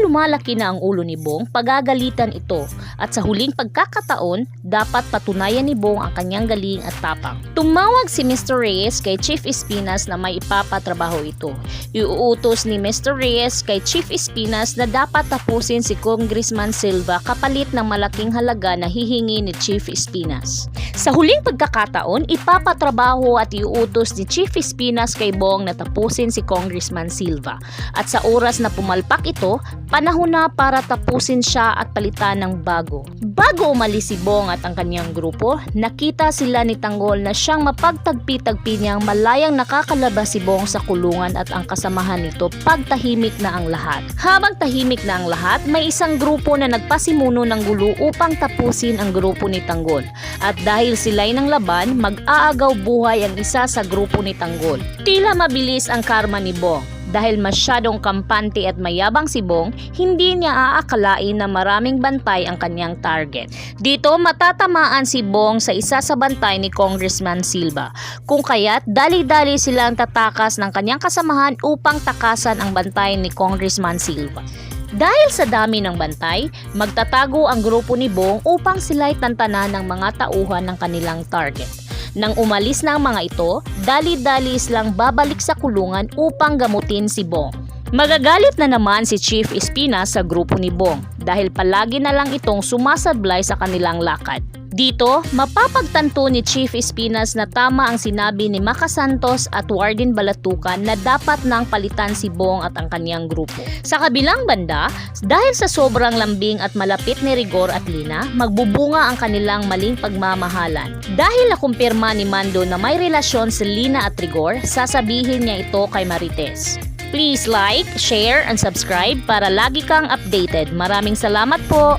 lumalaki na ang ulo ni Bong, pagagalitan ito at sa huling pagkakataon, dapat patunayan ni Bong ang kanyang galing at tapang. Tumawag si Mr. Reyes kay Chief Espinas na may ipapatrabaho ito. Iuutos ni Mr. Reyes kay Chief Espinas na dapat tapusin si Congressman Silva kapalit ng malaking halaga na hihingi ni Chief Espinas. Sa huling pagkakataon, ipapatrabaho at iuutos ni Chief Espinas kay Bong na tapusin si Congressman Silva. At sa oras na pumalpak ito, panahon na para tapusin siya at palitan ng bago. Bago umalis si Bong at ang kanyang grupo, nakita sila ni Tanggol na siyang mapagtagpi-tagpi niyang malayang nakakalabas si Bong sa kulungan at ang kasamahan nito pagtahimik na ang lahat. Habang tahimik na ang lahat, may isang grupo na nagpasimuno ng gulo upang tapusin ang grupo ni Tanggol. At dahil sila'y ng laban, mag-aagaw buhay ang isa sa grupo ni Tanggol. Tila mabilis ang karma ni Bong. Dahil masyadong kampante at mayabang si Bong, hindi niya aakalain na maraming bantay ang kanyang target. Dito matatamaan si Bong sa isa sa bantay ni Congressman Silva. Kung kaya't dali-dali silang tatakas ng kanyang kasamahan upang takasan ang bantay ni Congressman Silva. Dahil sa dami ng bantay, magtatago ang grupo ni Bong upang sila'y tantanan ng mga tauhan ng kanilang target. Nang umalis na ang mga ito, dali-dali silang babalik sa kulungan upang gamutin si Bong. Magagalit na naman si Chief Espinas sa grupo ni Bong dahil palagi na lang itong sumasablay sa kanilang lakad. Dito, mapapagtanto ni Chief Espinas na tama ang sinabi ni Maca Santos at Warden Balatucan na dapat nang palitan si Bong at ang kanyang grupo. Sa kabilang banda, dahil sa sobrang lambing at malapit ni Rigor at Lina, magbubunga ang kanilang maling pagmamahalan. Dahil nakumpirma ni Mando na may relasyon si Lina at Rigor, sasabihin niya ito kay Marites. Please like, share, and subscribe para lagi kang updated. Maraming salamat po!